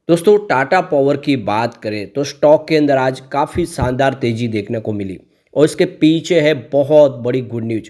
दोस्तों टाटा पावर की बात करें तो स्टॉक के अंदर आज काफ़ी शानदार तेज़ी देखने को मिली और इसके पीछे है बहुत बड़ी गुड न्यूज।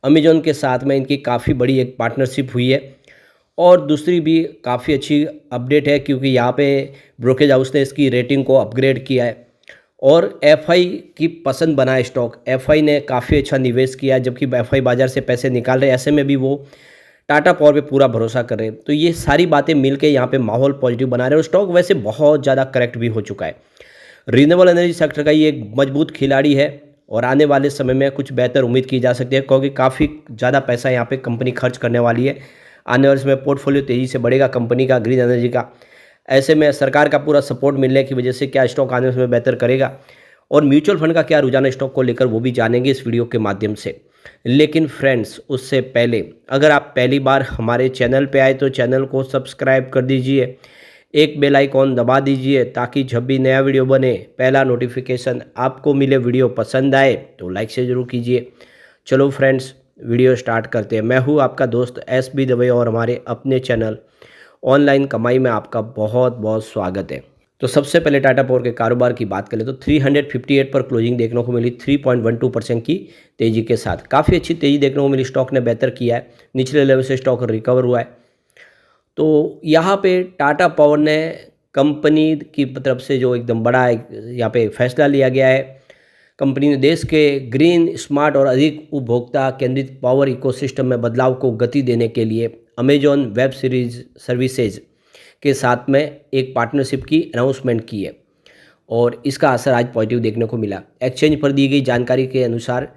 अमेजॉन के साथ में इनकी काफ़ी बड़ी एक पार्टनरशिप हुई है और दूसरी भी काफ़ी अच्छी अपडेट है क्योंकि यहाँ पे ब्रोकेज हाउस ने इसकी रेटिंग को अपग्रेड किया है और एफआई की पसंद बना है स्टॉक। एफआई ने काफ़ी अच्छा निवेश किया है जबकि एफआई बाज़ार से पैसे निकाल रहे हैं, ऐसे में भी वो टाटा पावर पे पूरा भरोसा कर रहे हैं। तो ये सारी बातें मिलके यहाँ पे माहौल पॉजिटिव बना रहे हैं और स्टॉक वैसे बहुत ज़्यादा करेक्ट भी हो चुका है। रिन्यूएबल एनर्जी सेक्टर का ये एक मजबूत खिलाड़ी है और आने वाले समय में कुछ बेहतर उम्मीद की जा सकती है क्योंकि काफ़ी ज़्यादा पैसा यहाँ पे कंपनी खर्च करने वाली है। आने वाले समय पोर्टफोलियो तेज़ी से बढ़ेगा कंपनी का ग्रीन एनर्जी का। ऐसे में सरकार का पूरा सपोर्ट मिलने की वजह से क्या स्टॉक आने वाले समय बेहतर करेगा और म्यूचुअल फंड का क्या रुझान है स्टॉक को लेकर वो भी जानेंगे इस वीडियो के माध्यम से। लेकिन फ्रेंड्स उससे पहले अगर आप पहली बार हमारे चैनल पे आए तो चैनल को सब्सक्राइब कर दीजिए, एक बेल आइकॉन दबा दीजिए ताकि जब भी नया वीडियो बने पहला नोटिफिकेशन आपको मिले। वीडियो पसंद आए तो लाइक से ज़रूर कीजिए। चलो फ्रेंड्स वीडियो स्टार्ट करते हैं। मैं हूँ आपका दोस्त एस बी दवे और हमारे अपने चैनल ऑनलाइन कमाई में आपका बहुत बहुत स्वागत है। तो सबसे पहले टाटा पावर के कारोबार की बात करें तो 358 पर क्लोजिंग देखने को मिली 3.12% की तेज़ी के साथ। काफ़ी अच्छी तेज़ी देखने को मिली, स्टॉक ने बेहतर किया है, निचले लेवल से स्टॉक रिकवर हुआ है। तो यहाँ पे टाटा पावर ने कंपनी की तरफ से जो एकदम बड़ा यहाँ पे फैसला लिया गया है। कंपनी ने देश के ग्रीन स्मार्ट और अधिक उपभोक्ता केंद्रित पावर इकोसिस्टम में बदलाव को गति देने के लिए अमेजॉन वेब सीरीज सर्विसेज के साथ में एक पार्टनरशिप की अनाउंसमेंट की है और इसका असर आज पॉजिटिव देखने को मिला। एक्सचेंज पर दी गई जानकारी के अनुसार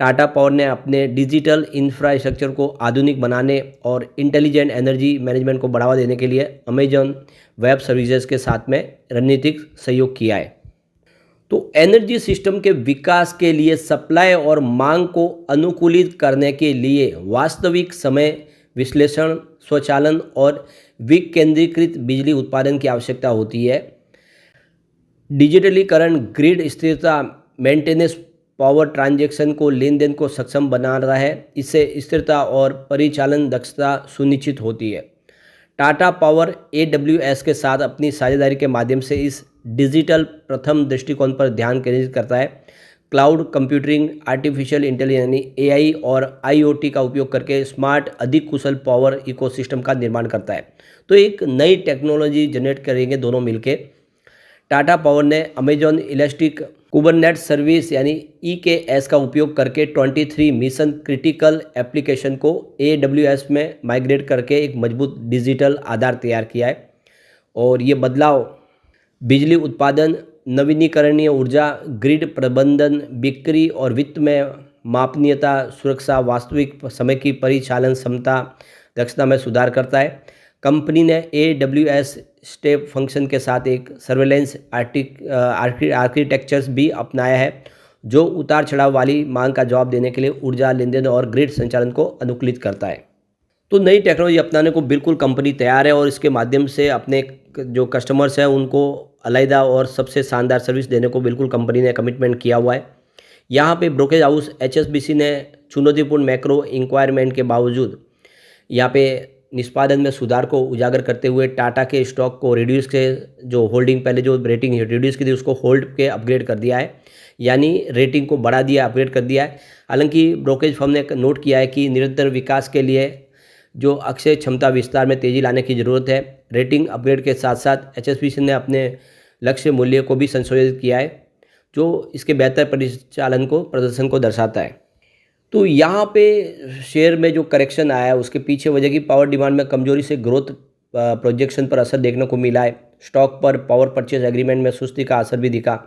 टाटा पावर ने अपने डिजिटल इंफ्रास्ट्रक्चर को आधुनिक बनाने और इंटेलिजेंट एनर्जी मैनेजमेंट को बढ़ावा देने के लिए अमेजॉन वेब सर्विसेज के साथ में रणनीतिक सहयोग किया है। तो एनर्जी सिस्टम के विकास के लिए सप्लाई और मांग को अनुकूलित करने के लिए वास्तविक समय विश्लेषण, स्वचालन और विकेंद्रीकृत बिजली उत्पादन की आवश्यकता होती है। डिजिटलीकरण ग्रिड स्थिरता, मेंटेनेंस, पावर ट्रांजैक्शन को लेन देन को सक्षम बना रहा है। इससे स्थिरता और परिचालन दक्षता सुनिश्चित होती है। टाटा पावर AWS के साथ अपनी साझेदारी के माध्यम से इस डिजिटल प्रथम दृष्टिकोण पर ध्यान केंद्रित करता है। क्लाउड कंप्यूटिंग, आर्टिफिशियल इंटेलिजेंस यानी AI और IoT का उपयोग करके स्मार्ट अधिक कुशल पावर इकोसिस्टम का निर्माण करता है। तो एक नई टेक्नोलॉजी जनरेट करेंगे दोनों मिलके। टाटा पावर ने अमेजॉन इलास्टिक कुबरनेट्स सर्विस यानी EKS का उपयोग करके 23 मिशन क्रिटिकल एप्लीकेशन को AWS में माइग्रेट करके एक मजबूत डिजिटल आधार तैयार किया है और ये बदलाव बिजली उत्पादन, नवीनीकरणीय ऊर्जा, ग्रिड प्रबंधन, बिक्री और वित्त में मापनीयता, सुरक्षा, वास्तविक समय की परिचालन क्षमता, दक्षता में सुधार करता है। कंपनी ने AWS स्टेप फंक्शन के साथ एक सर्वेलेंस आर्किटेक्चर्स भी अपनाया है जो उतार चढ़ाव वाली मांग का जवाब देने के लिए ऊर्जा लेन देन और ग्रिड संचालन को अनुकूलित करता है। तो नई टेक्नोलॉजी अपनाने को बिल्कुल कंपनी तैयार है और इसके माध्यम से अपने जो कस्टमर्स हैं उनको अलग और सबसे शानदार सर्विस देने को बिल्कुल कंपनी ने कमिटमेंट किया हुआ है। यहाँ पे ब्रोकेज हाउस HSBC ने चुनौतीपूर्ण मैक्रो इंक्वायरमेंट के बावजूद यहाँ पे निष्पादन में सुधार को उजागर करते हुए टाटा के स्टॉक को रिड्यूस के जो होल्डिंग पहले जो रेटिंग रिड्यूस की थी उसको होल्ड के अपग्रेड कर दिया है, यानी रेटिंग को बढ़ा दिया, अपग्रेड कर दिया है। हालांकि ब्रोकेज फर्म ने नोट किया है कि निरंतर विकास के लिए जो अक्षय क्षमता विस्तार में तेज़ी लाने की ज़रूरत है। रेटिंग अपग्रेड के साथ साथ HSBC ने अपने लक्ष्य मूल्य को भी संशोधित किया है जो इसके बेहतर परिचालन को प्रदर्शन को दर्शाता है। तो यहाँ पे शेयर में जो करेक्शन आया है उसके पीछे वजह की पावर डिमांड में कमजोरी से ग्रोथ प्रोजेक्शन पर असर देखने को मिला है। स्टॉक पर पावर परचेज एग्रीमेंट में सुस्ती का असर भी दिखा।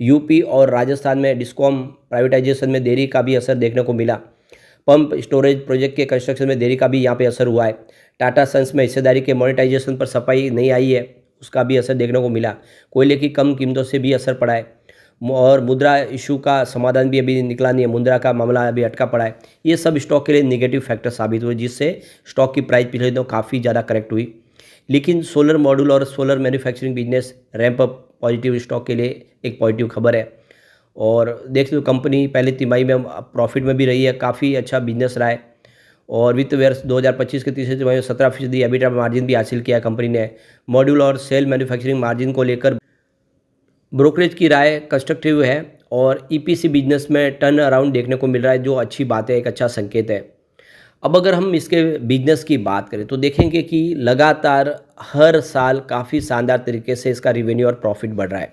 यूपी और राजस्थान में डिस्कॉम प्राइवेटाइजेशन में देरी का भी असर देखने को मिला। पंप स्टोरेज प्रोजेक्ट के कंस्ट्रक्शन में देरी का भी यहाँ पे असर हुआ है। टाटा सन्स में हिस्सेदारी के मोनेटाइजेशन पर सफाई नहीं आई है, उसका भी असर देखने को मिला। कोयले की कम कीमतों से भी असर पड़ा है और मुद्रा इशू का समाधान भी अभी निकला नहीं है, मुद्रा का मामला अभी अटका पड़ा है। ये सब स्टॉक के लिए नेगेटिव फैक्टर साबित हुए जिससे स्टॉक की प्राइस पिछले दिनों काफ़ी ज़्यादा करेक्ट हुई। लेकिन सोलर मॉड्यूल और solar manufacturing business ramp up positive stock के लिए एक पॉजिटिव खबर है और देख लो कंपनी पहले तिमाही में प्रॉफिट में भी रही है, काफ़ी अच्छा बिजनेस रहा है और वित्त वर्ष 2025 के तीसरे तिमाही में 17% एबिटा मार्जिन भी हासिल किया कंपनी ने। मॉड्यूल और सेल मैन्युफैक्चरिंग मार्जिन को लेकर ब्रोकरेज की राय कंस्ट्रक्टिव है और ईपीसी बिजनेस में टर्न अराउंड देखने को मिल रहा है, जो अच्छी बात है, एक अच्छा संकेत है। अब अगर हम इसके बिजनेस की बात करें तो देखेंगे कि लगातार हर साल काफ़ी शानदार तरीके से इसका रेवेन्यू और प्रॉफिट बढ़ रहा है।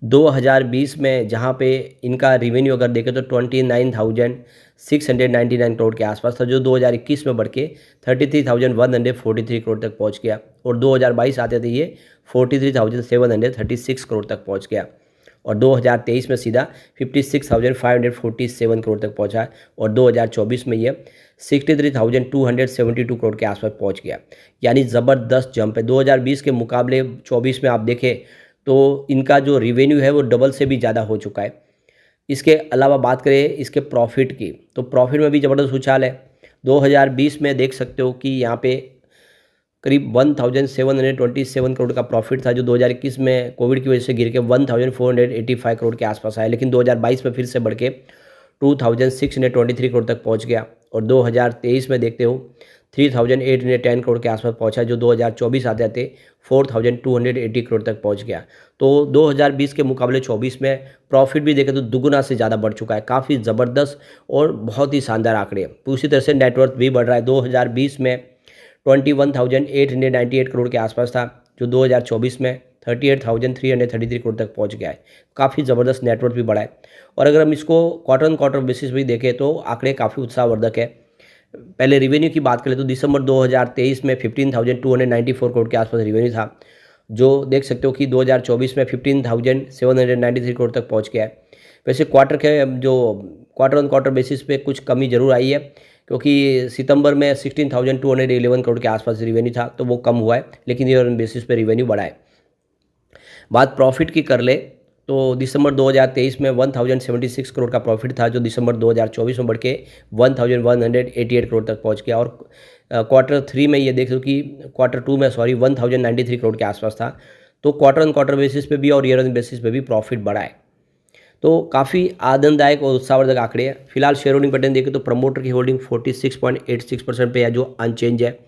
2020 में जहां पे इनका रेवेन्यू अगर देखें तो 29,699 करोड़ के आसपास था, जो 2021 में बढ़ के 33,143 करोड़ तक पहुंच गया और 2022 आते थे ये 43,736 करोड़ तक पहुंच गया और 2023 में सीधा 56,547 करोड़ तक पहुंचा और 2024 में ये 63,272 करोड़ के आसपास पहुंच गया। यानी ज़बरदस्त जंप है। 2020 के मुकाबले 24 में आप देखें तो इनका जो रेवेन्यू है वो डबल से भी ज़्यादा हो चुका है। इसके अलावा बात करें इसके प्रॉफिट की, तो प्रॉफिट में भी ज़बरदस्त उछाल है। 2020 में देख सकते हो कि यहाँ पे करीब 1,727 करोड़ का प्रॉफिट था, जो 2021 में कोविड की वजह से गिर के 1,485 करोड़ के आसपास आया, लेकिन 2022 में फिर से बढ़ के 2,623 करोड़ तक पहुंच गया और 2023 में देखते हो 3,810 करोड़ के आसपास पहुंचा, जो 2024 आते आते 4,280 करोड़ तक पहुंच गया। तो 2020 के मुकाबले 24 में प्रॉफिट भी देखें तो दुगुना से ज़्यादा बढ़ चुका है। काफ़ी ज़बरदस्त और बहुत ही शानदार आंकड़े। उसी तरह से नेटवर्थ भी बढ़ रहा है। 2020 में 21,898 करोड़ के आसपास था, जो 2024 में 38,333 करोड़ तक पहुंच गया है। काफ़ी ज़बरदस्त नेटवर्थ भी बढ़ा है। और अगर हम इसको क्वार्टर ऑन क्वार्टर बेसिस भी देखें तो आंकड़े काफ़ी उत्साहवर्धक है। पहले रिवेन्यू की बात करें तो दिसंबर 2023 में 15,294 करोड़ के आसपास रिवेन्यू था, जो देख सकते हो कि 2024 में 15,793 करोड़ तक पहुंच गया है। वैसे क्वार्टर ऑन क्वार्टर बेसिस पे कुछ कमी जरूर आई है, क्योंकि सितंबर में 16,211 करोड़ के आसपास रिवेन्यू था, तो वो कम हुआ है, लेकिन ईयर ऑन बेसिस पे रिवेन्यू बढ़ा है। बात प्रॉफिट की कर ले तो दिसंबर 2023 में 1,076 करोड़ का प्रॉफिट था, जो दिसंबर 2024 में बढ़ के 1,188 करोड़ तक पहुंच गया। और क्वार्टर 3 में ये देख लो कि क्वार्टर 2 में 1,093 करोड़ के आसपास था। तो क्वार्टर ऑन क्वार्टर बेसिस पे भी और ईयर ऑन बेसिस पे भी प्रॉफिट बढ़ा है। तो काफ़ी आनंददायक और उत्साहवर्धक आंकड़े हैं। फिलहाल शेयर होल्डिंग पैटर्न देखें तो प्रमोटर की होल्डिंग 46.86% पे है, जो अनचेंज है।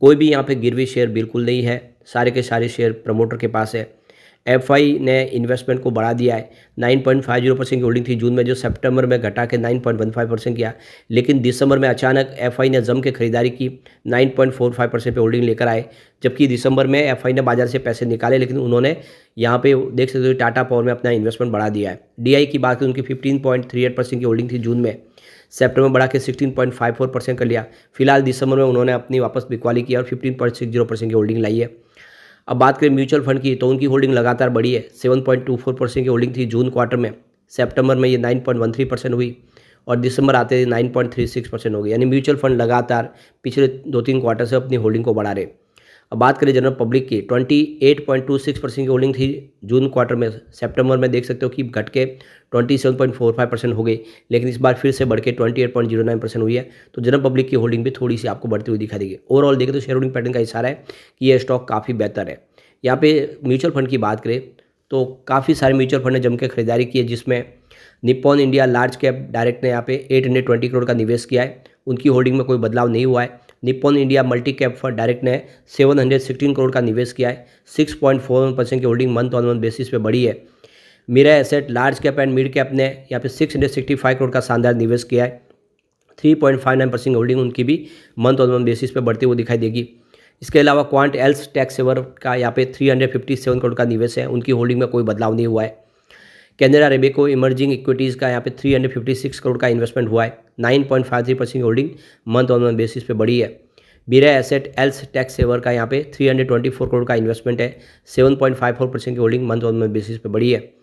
कोई भी यहाँ पे गिरवी शेयर बिल्कुल नहीं है, सारे के सारे शेयर प्रमोटर के पास है। एफआई ने इन्वेस्टमेंट को बढ़ा दिया है। 9.50% की होल्डिंग थी जून में, जो सितंबर में घटा के 9.15% किया, लेकिन दिसंबर में अचानक एफआई ने जम के खरीदारी की, 9.45% पे होल्डिंग लेकर आए। जबकि दिसंबर में एफआई ने बाजार से पैसे निकाले, लेकिन उन्होंने यहाँ पे देख सकते हो टाटा पावर में अपना इन्वेस्टमेंट बढ़ा दिया है। डीआई की बात करें, उनकी 15.38% की होल्डिंग थी जून में, सितंबर बढ़ा के 16.54% कर लिया। फिलहाल दिसंबर में उन्होंने अपनी वापस बिकवाली की और 15.60% की होल्डिंग लाई है। अब बात करें म्यूचुअल फंड की, तो उनकी होल्डिंग लगातार बढ़ी है। 7.24% की होल्डिंग थी जून क्वार्टर में, सितंबर में ये 9.13% हुई और दिसंबर आते 9.36% हो गई। यानी म्यूचुअल फंड लगातार पिछले 2-3 क्वार्टर से अपनी होल्डिंग को बढ़ा रहे। अब बात करें जनरल पब्लिक की, 28.26% की होल्डिंग थी जून क्वार्टर में, सितंबर में देख सकते हो कि घट के 27.45% हो गई, लेकिन इस बार फिर से बढ़ के 28.09% हुई है। तो जनरल पब्लिक की होल्डिंग भी थोड़ी सी आपको बढ़ती हुई दिखा देगी। ओवरऑल देखें तो शेयर होल्डिंग पैटर्न का इशारा है कि यह स्टॉक काफ़ी बेहतर है। यहाँ पे म्यूचुअल फंड की बात करें तो काफ़ी सारे म्यूचुअल फंड ने जम के खरीदारी की है, जिसमें Nippon India large cap direct ने यहाँ पे 820 करोड़ का निवेश किया है। उनकी होल्डिंग में कोई बदलाव नहीं हुआ है। Nippon India multi cap fund direct ने 716 करोड़ का निवेश किया है। 6.41% की holding month on month basis पे बढ़ी है। Mirae asset large cap and mid cap ने यहाँ पे 665 करोड़ का शानदार निवेश किया है। 3.59% होल्डिंग उनकी भी मंथ ऑन मंथ बेसिस पे बढ़ती हुई दिखाई देगी। इसके अलावा क्वांट एल्स टैक्स सेवर का यहाँ पे 357 करोड़ का निवेश है, उनकी होल्डिंग में कोई बदलाव नहीं हुआ है। कैनरा रेबेको इमर्जिंग इक्विटीज़ का यहाँ पे 356 करोड़ का इन्वेस्टमेंट हुआ है। 9.53% की holding month on month basis पे बढ़ी है। बीरा एसेट एल्स टैक्स सेवर का यहाँ पे 324 करोड़ का इन्वेस्टमेंट है। 7.54% की holding month on month basis पे बढ़ी है।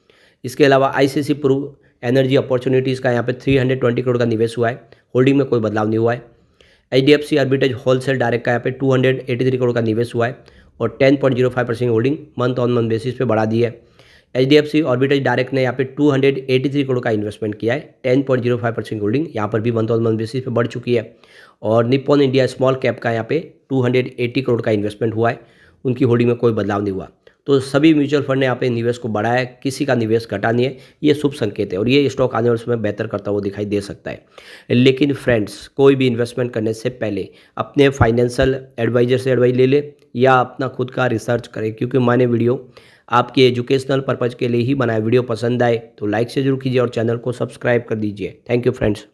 इसके अलावा आईसीसी प्रू एनर्जी अपॉर्चुनिटीज़ का यहाँ पे 320 करोड़ का निवेश हुआ है, होल्डिंग में कोई बदलाव नहीं हुआ है। एचडीएफसी आर्बिट्रेज होलसेल डायरेक्ट का यहाँ पे 283 करोड़ का निवेश हुआ है और 10.05% holding month on month basis पे बढ़ा दी है। एचडीएफसी आर्बिट्रेज डायरेक्ट ने यहाँ पे 283 करोड़ का इन्वेस्टमेंट किया है। 10.05% होल्डिंग यहाँ पर भी मंथ ऑन मंथ बेसिस पे बढ़ चुकी है। और निप्पॉन इंडिया स्मॉल कैप का यहाँ पे 280 करोड़ का इन्वेस्टमेंट हुआ है, उनकी होल्डिंग में कोई बदलाव नहीं हुआ। तो सभी म्यूचुअल फंड ने यहाँ पे निवेश को बढ़ाया है, किसी का निवेश घटा नहीं है। ये शुभ संकेत है और ये स्टॉक आने वाले समय में बेहतर करता हुआ दिखाई दे सकता है। लेकिन फ्रेंड्स, कोई भी इन्वेस्टमेंट करने से पहले अपने फाइनेंशियल एडवाइजर से एडवाइस ले ले या अपना खुद का रिसर्च करें, क्योंकि मैंने वीडियो आपके एजुकेशनल पर्पज़ के लिए ही बनाया। वीडियो पसंद आए तो लाइक से जरूर कीजिए और चैनल को सब्सक्राइब कर दीजिए। Thank you friends.